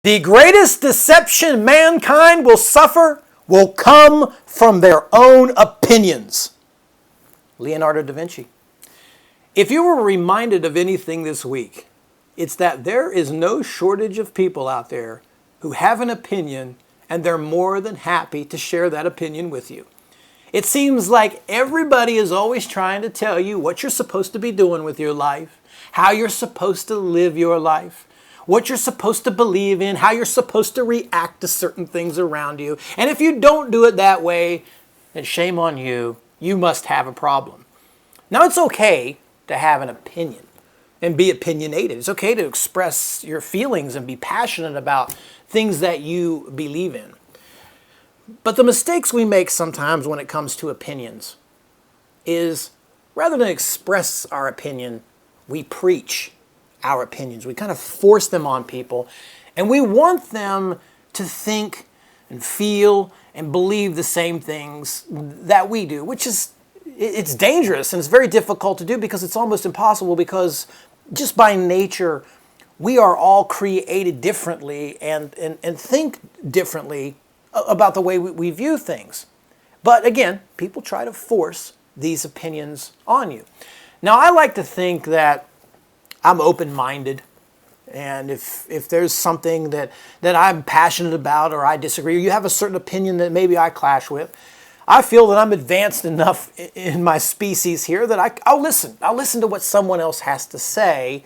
The greatest deception mankind will suffer will come from their own opinions. Leonardo da Vinci. If you were reminded of anything this week, it's that there is no shortage of people out there who have an opinion, and they're more than happy to share that opinion with you. It seems like everybody is always trying to tell you what you're supposed to be doing with your life, how you're supposed to live your life, what you're supposed to believe in, how you're supposed to react to certain things around you. And if you don't do it that way, then shame on you. You must have a problem. Now, it's okay to have an opinion and be opinionated. It's okay to express your feelings and be passionate about things that you believe in. But the mistakes we make sometimes when it comes to opinions is rather than express our opinion, we preach our opinions. We kind of force them on people, and we want them to think and feel and believe the same things that we do, which is, it's dangerous and it's very difficult to do because it's almost impossible, because just by nature, we are all created differently and think differently about the way we view things. But again, people try to force these opinions on you. Now, I like to think that I'm open-minded, and if there's something that I'm passionate about or I disagree, or you have a certain opinion that maybe I clash with, I feel that I'm advanced enough in my species here that I'll listen. I'll listen to what someone else has to say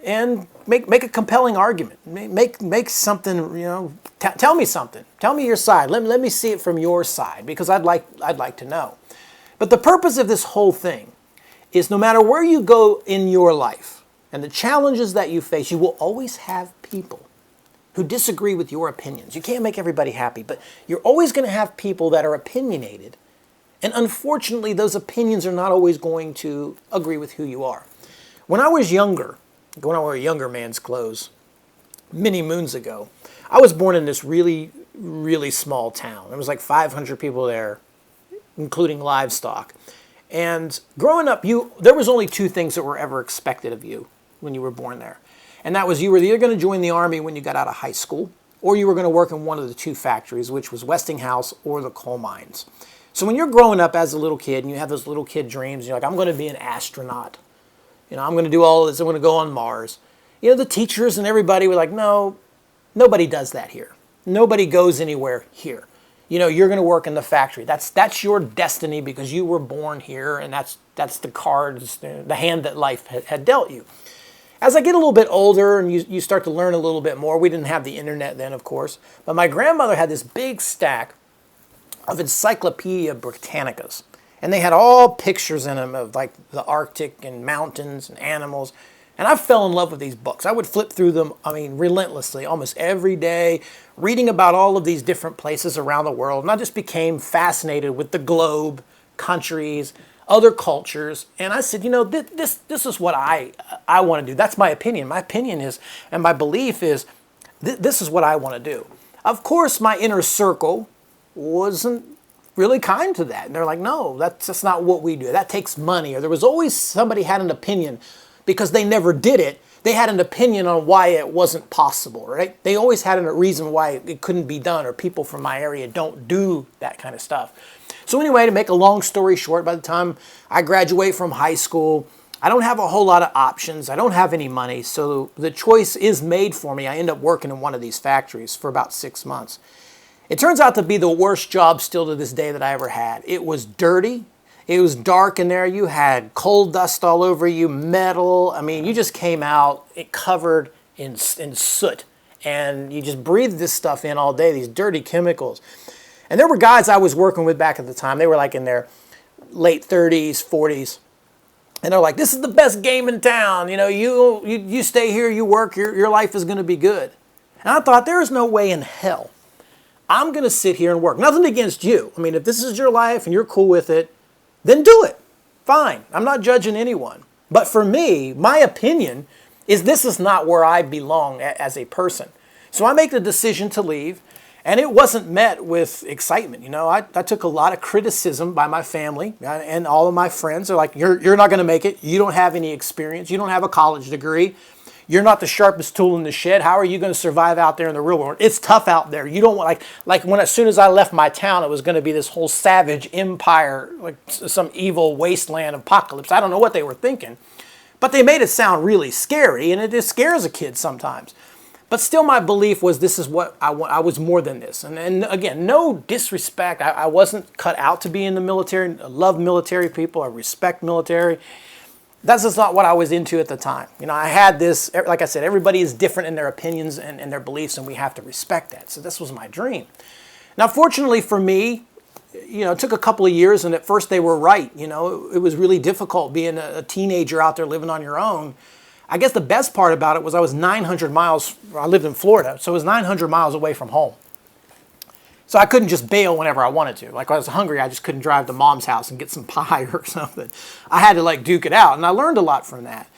and make a compelling argument. Make something, tell me something. Tell me your side. Let me see it from your side, because I'd like to know. But the purpose of this whole thing is, no matter where you go in your life and the challenges that you face, you will always have people who disagree with your opinions. You can't make everybody happy, but you're always going to have people that are opinionated. And unfortunately, those opinions are not always going to agree with who you are. When I was younger, going on a younger man's clothes, many moons ago, I was born in this really, really small town. There was like 500 people there, including livestock. And growing up, there was only two things that were ever expected of you when you were born there. And that was, you were either going to join the Army when you got out of high school, or you were going to work in one of the two factories, which was Westinghouse or the coal mines. So when you're growing up as a little kid and you have those little kid dreams, you're like, I'm going to be an astronaut. I'm going to do all this. I'm going to go on Mars. The teachers and everybody were like, no, nobody does that here. Nobody goes anywhere here. You're going to work in the factory. That's your destiny, because you were born here, and that's the cards, the hand that life had dealt you. As I get a little bit older and you start to learn a little bit more, we didn't have the internet then, of course, but my grandmother had this big stack of Encyclopedia Britannicas, and they had all pictures in them of like the Arctic and mountains and animals. And I fell in love with these books. I would flip through them, relentlessly, almost every day, reading about all of these different places around the world. And I just became fascinated with the globe, countries, other cultures. And I said, this is what I want to do. That's my opinion. My opinion is, and my belief is, this is what I want to do. Of course, my inner circle wasn't really kind to that. And they're like, no, that's not what we do. That takes money. Or there was always somebody had an opinion. Because they never did it, they had an opinion on why it wasn't possible, right? They always had a reason why it couldn't be done, or people from my area don't do that kind of stuff. So anyway, to make a long story short, by the time I graduate from high school, I don't have a whole lot of options. I don't have any money, so the choice is made for me. I end up working in one of these factories for about 6 months. It turns out to be the worst job still to this day that I ever had. It was dirty. It was dark in there. You had coal dust all over you, metal. You just came out covered in soot. And you just breathed this stuff in all day, these dirty chemicals. And there were guys I was working with back at the time. They were like in their late 30s, 40s. And they're like, this is the best game in town. You stay here, you work, your life is going to be good. And I thought, there is no way in hell I'm going to sit here and work. Nothing against you. If this is your life and you're cool with it, then do it. Fine. I'm not judging anyone. But for me, my opinion is this is not where I belong as a person. So I make the decision to leave, and it wasn't met with excitement. I took a lot of criticism by my family and all of my friends. They're like, you're not going to make it. You don't have any experience. You don't have a college degree. You're not the sharpest tool in the shed. How are you going to survive out there in the real world? It's tough out there. You don't want, like when as soon as I left my town, it was going to be this whole savage empire, like some evil wasteland apocalypse. I don't know what they were thinking, but they made it sound really scary, and it just scares a kid sometimes. But still, my belief was this is what I want. I was more than this. And again, no disrespect. I wasn't cut out to be in the military. I love military people. I respect military. That's just not what I was into at the time. You know, I had this, like I said, everybody is different in their opinions and their beliefs, and we have to respect that. So this was my dream. Now, fortunately for me, you know, it took a couple of years, and at first they were right. You know, it was really difficult being a teenager out there living on your own. I guess the best part about it was I was 900 miles, I lived in Florida, so it was 900 miles away from home. So I couldn't just bail whenever I wanted to. Like when I was hungry, I just couldn't drive to mom's house and get some pie or something. I had to like duke it out, and I learned a lot from that.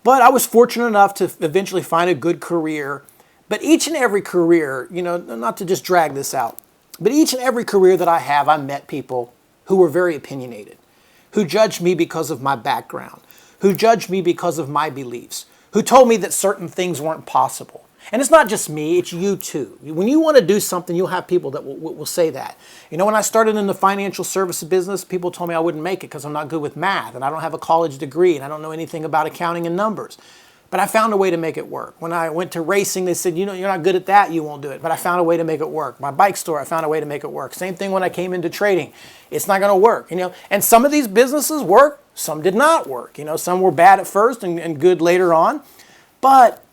But I was fortunate enough to eventually find a good career. But each and every career, you know, not to just drag this out, but each and every career that I have, I met people who were very opinionated, who judged me because of my background, who judged me because of my beliefs, who told me that certain things weren't possible. And it's not just me, it's you too. When you want to do something, you'll have people that will say that. You know, when I started in the financial services business, people told me I wouldn't make it because I'm not good with math, and I don't have a college degree, and I don't know anything about accounting and numbers. But I found a way to make it work. When I went to racing, they said, you know, you're not good at that, you won't do it. But I found a way to make it work. My bike store, I found a way to make it work. Same thing when I came into trading. It's not going to work, you know. And some of these businesses work, some did not work. You know, some were bad at first and good later on. But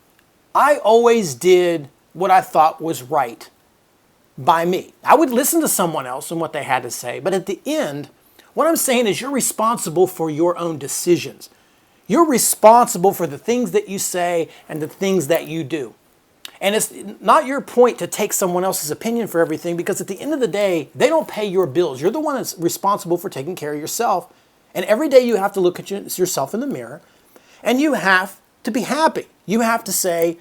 I always did what I thought was right by me. I would listen to someone else and what they had to say. But at the end, what I'm saying is you're responsible for your own decisions. You're responsible for the things that you say and the things that you do. And it's not your point to take someone else's opinion for everything, because at the end of the day, they don't pay your bills. You're the one that's responsible for taking care of yourself. And every day you have to look at yourself in the mirror, and you have to be happy. You have to say,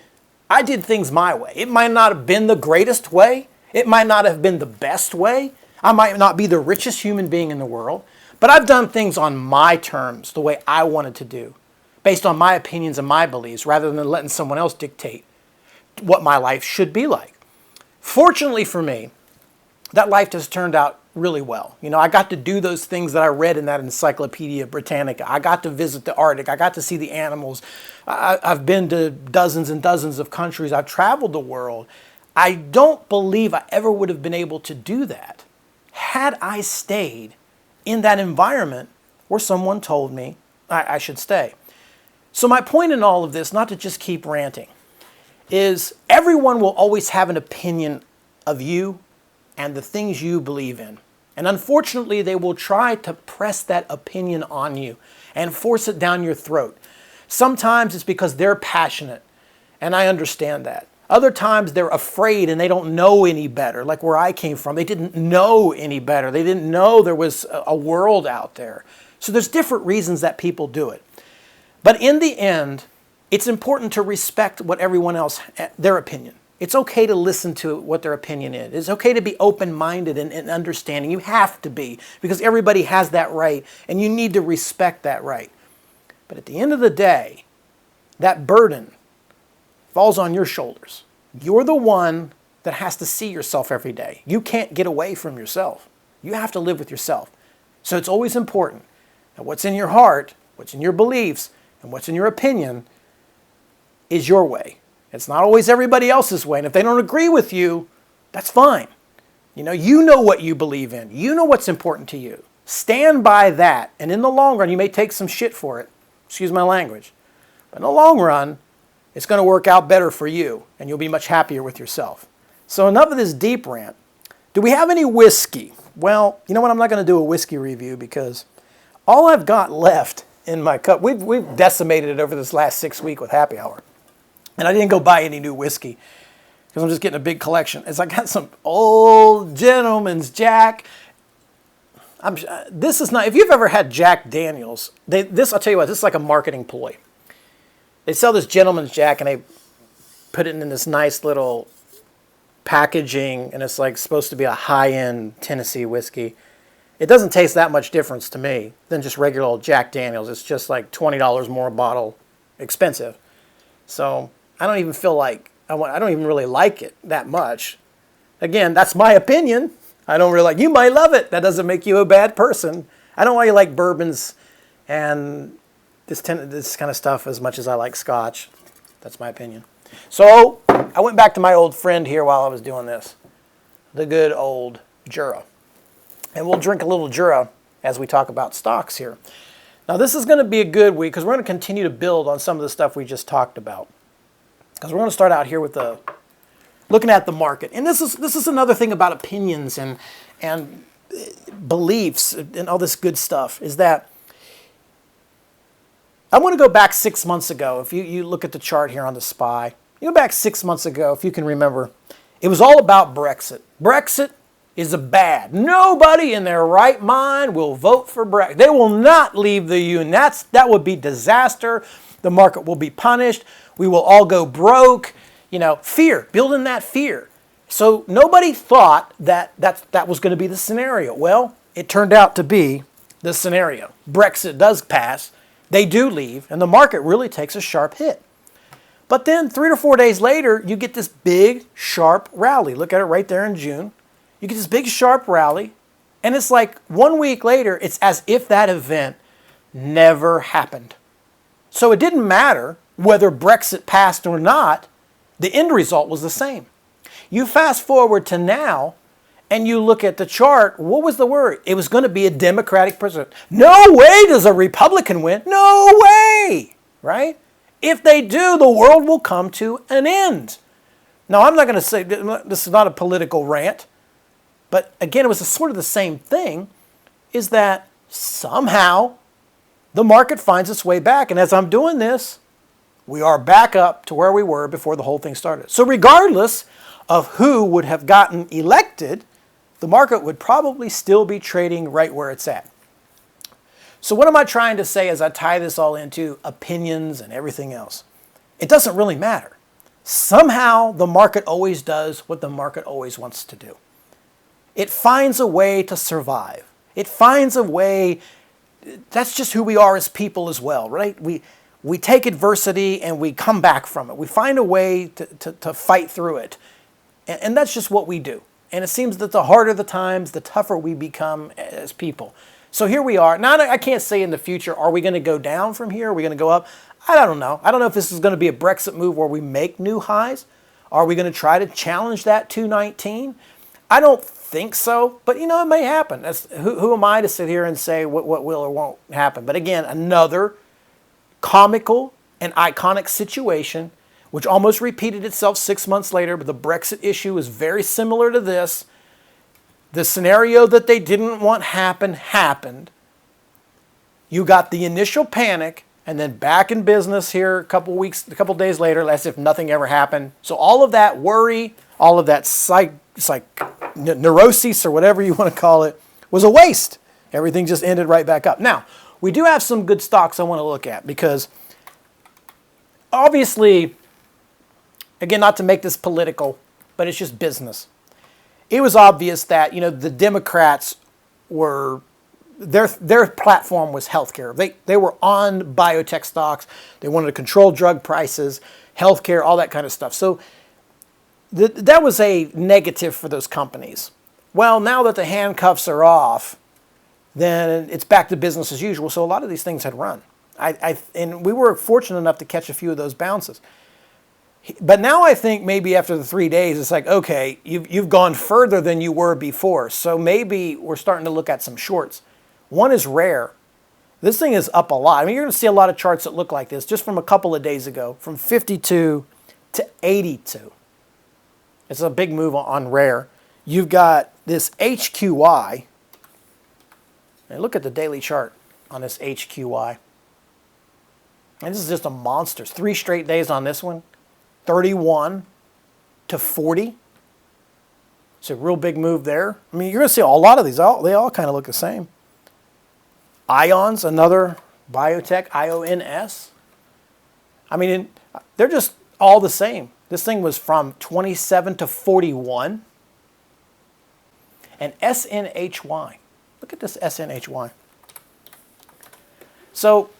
I did things my way. It might not have been the greatest way. It might not have been the best way. I might not be the richest human being in the world. But I've done things on my terms, the way I wanted to do, based on my opinions and my beliefs, rather than letting someone else dictate what my life should be like. Fortunately for me, that life has turned out really well. You know, I got to do those things that I read in that Encyclopedia Britannica. I got to visit the Arctic. I got to see the animals. I've been to dozens and dozens of countries. I've traveled the world. I don't believe I ever would have been able to do that had I stayed in that environment where someone told me I should stay. So my point in all of this, not to just keep ranting, is everyone will always have an opinion of you and the things you believe in. And unfortunately, they will try to press that opinion on you and force it down your throat. Sometimes it's because they're passionate, and I understand that. Other times they're afraid and they don't know any better, like where I came from. They didn't know any better. They didn't know there was a world out there. So there's different reasons that people do it. But in the end, it's important to respect what everyone else, their opinion. It's okay to listen to what their opinion is. It's okay to be open-minded and understanding. You have to be, because everybody has that right, and you need to respect that right. But at the end of the day, that burden falls on your shoulders. You're the one that has to see yourself every day. You can't get away from yourself. You have to live with yourself. So it's always important that what's in your heart, what's in your beliefs, and what's in your opinion is your way. It's not always everybody else's way. And if they don't agree with you, that's fine. You know what you believe in. You know what's important to you. Stand by that. And in the long run, you may take some shit for it. Excuse my language. But in the long run, it's going to work out better for you, and you'll be much happier with yourself. So enough of this deep rant. Do we have any whiskey? Well, you know what? I'm not going to do a whiskey review because all I've got left in my cup, we've decimated it over this last 6 weeks with Happy Hour. And I didn't go buy any new whiskey because I'm just getting a big collection. As I got some old gentleman's Jack. This is not, if you've ever had Jack Daniels, I'll tell you what, this is like a marketing ploy. They sell this gentleman's Jack and they put it in this nice little packaging, and it's like supposed to be a high-end Tennessee whiskey. It doesn't taste that much difference to me than just regular old Jack Daniels. It's just like $20 more a bottle expensive. So I don't even feel like, I don't even really like it that much. Again, that's my opinion. I don't really like, you might love it. That doesn't make you a bad person. I don't really like bourbons and this kind of stuff as much as I like scotch. That's my opinion. So I went back to my old friend here while I was doing this. The good old Jura. And we'll drink a little Jura as we talk about stocks here. Now this is going to be a good week because we're going to continue to build on some of the stuff we just talked about. Because we're going to start out here with looking at the market. And this is another thing about opinions and beliefs and all this good stuff is that I want to go back 6 months ago. If you look at the chart here on the SPY, you go back 6 months ago, if you can remember, it was all about Brexit. Brexit is bad. Nobody in their right mind will vote for Brexit. They will not leave the union. That would be disaster. The market will be punished. We will all go broke. Fear, building that fear. So nobody thought that was going to be the scenario. Well, it turned out to be the scenario. Brexit does pass. They do leave, and the market really takes a sharp hit. But then 3 or 4 days later, you get this big, sharp rally. Look at it right there in June. You get this big, sharp rally, and it's like 1 week later, it's as if that event never happened. So it didn't matter whether Brexit passed or not. The end result was the same. You fast forward to now, and you look at the chart, what was the word? It was going to be a Democratic president. No way does a Republican win. No way, right? If they do, the world will come to an end. Now, I'm not going to say, this is not a political rant, but again, it was sort of the same thing, is that somehow the market finds its way back. And as I'm doing this, we are back up to where we were before the whole thing started. So regardless of who would have gotten elected, the market would probably still be trading right where it's at. So what am I trying to say as I tie this all into opinions and everything else? It doesn't really matter. Somehow the market always does what the market always wants to do. It finds a way to survive. It finds a way. That's just who we are as people as well, right? We take adversity and we come back from it. We find a way to fight through it. And that's just what we do. And it seems that the harder the times, the tougher we become as people. So here we are. Now, I can't say in the future, are we going to go down from here? Are we going to go up? I don't know. I don't know if this is going to be a Brexit move where we make new highs. Are we going to try to challenge that 219? I don't think so, but it may happen. Who am I to sit here and say what will or won't happen? But again, another comical and iconic situation which almost repeated itself 6 months later, but the Brexit issue is very similar to this. The scenario that they didn't want happened. You got the initial panic, and then back in business here a couple days later, as if nothing ever happened. So all of that worry, all of that neurosis or whatever you want to call it, was a waste. Everything just ended right back up. Now, we do have some good stocks I want to look at because obviously, again, not to make this political, but it's just business. It was obvious that, the Democrats were, their platform was healthcare. They were on biotech stocks. They wanted to control drug prices, healthcare, all that kind of stuff. So that was a negative for those companies. Well, now that the handcuffs are off, then it's back to business as usual. So a lot of these things had run. And we were fortunate enough to catch a few of those bounces. But now I think maybe after the 3 days, it's like, okay, you've gone further than you were before. So maybe we're starting to look at some shorts. One is rare. This thing is up a lot. I mean, you're going to see a lot of charts that look like this just from a couple of days ago, from 52 to 82. It's a big move on rare. You've got this HQY. And look at the daily chart on this HQY. And this is just a monster. 3 straight days on this one. 31 to 40. It's a real big move there. I mean, you're going to see a lot of these. They all kind of look the same. Ions, another biotech, IONS. I mean, they're just all the same. This thing was from 27 to 41. And SNHY. Look at this SNHY. So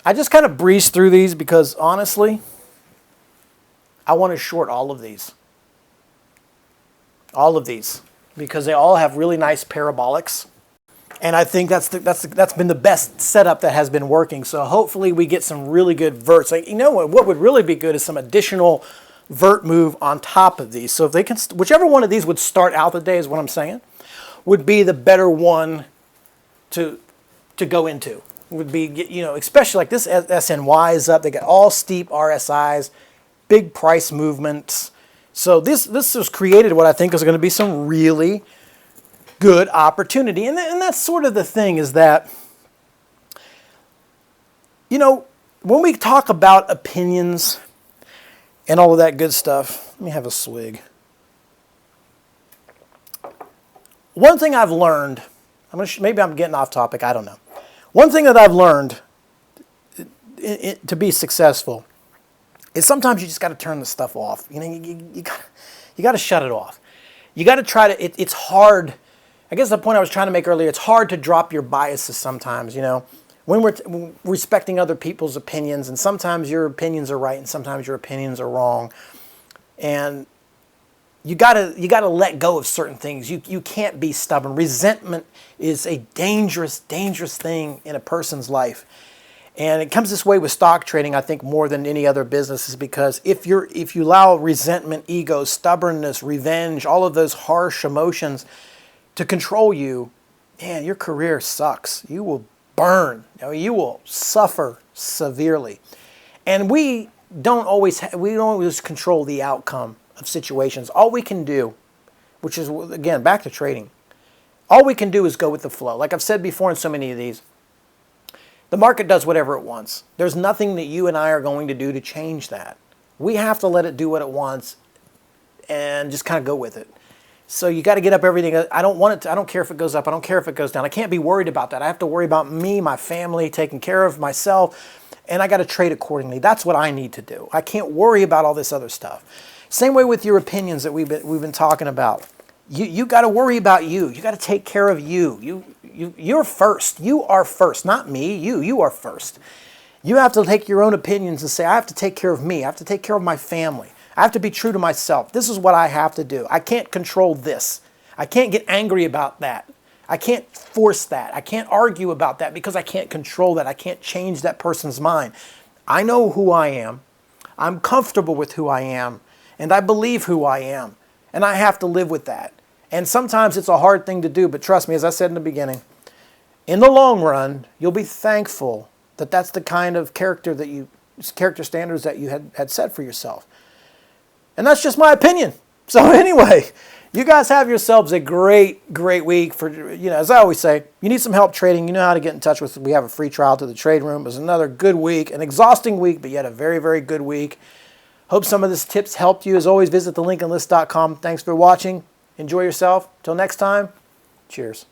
I just kind of breezed through these because honestly, I want to short all of these. All of these. Because they all have really nice parabolics. And I think that's been the best setup that has been working. So hopefully we get some really good verts. Like, you know what would really be good is some additional vert move on top of these. So if they can, whichever one of these would start out the day is what I'm saying, would be the better one to go into. Would be, you know, especially like this SNY is up. They got all steep RSIs, big price movements. So this has created what I think is going to be some really good opportunity. And that's sort of the thing, is that, you know, when we talk about opinions and all of that good stuff, let me have a swig. One thing I've learned, maybe I'm getting off topic, I don't know. One thing that I've learned to be successful is sometimes you just got to turn the stuff off. You know, you got to shut it off. You got to try to, it's hard. I guess the point I was trying to make earlier, it's hard to drop your biases sometimes, you know, when we're respecting other people's opinions, and sometimes your opinions are right and sometimes your opinions are wrong. And you gotta let go of certain things. You can't be stubborn. Resentment is a dangerous, dangerous thing in a person's life. And it comes this way with stock trading, I think, more than any other business, is because if you allow resentment, ego, stubbornness, revenge, all of those harsh emotions to control you, man, your career sucks. You will burn. You will suffer severely. And we don't always control the outcome of situations. All we can do, which is, again, back to trading, all we can do is go with the flow. Like I've said before in so many of these, the market does whatever it wants. There's nothing that you and I are going to do to change that. We have to let it do what it wants and just kind of go with it. So you got to get up everything. I don't care if it goes up. I don't care if it goes down. I can't be worried about that. I have to worry about me, my family, taking care of myself, and I got to trade accordingly. That's what I need to do. I can't worry about all this other stuff. Same way with your opinions that we've been talking about. You got to worry about you. You got to take care of you. You're first. You are first, not me. You are first. You have to take your own opinions and say, I have to take care of me. I have to take care of my family. I have to be true to myself. This is what I have to do. I can't control this. I can't get angry about that. I can't force that. I can't argue about that because I can't control that. I can't change that person's mind. I know who I am. I'm comfortable with who I am. And I believe who I am. And I have to live with that. And sometimes it's a hard thing to do, but trust me, as I said in the beginning, in the long run, you'll be thankful that that's the kind of character standards that you had set for yourself. And that's just my opinion. So anyway, you guys have yourselves a great, great week. For, you know, as I always say, you need some help trading, you know how to get in touch with us. We have a free trial to the trade room. It was another good week, an exhausting week, but yet a very, very good week. Hope some of these tips helped you. As always, visit thelincolnlist.com. Thanks for watching. Enjoy yourself. Till next time, cheers.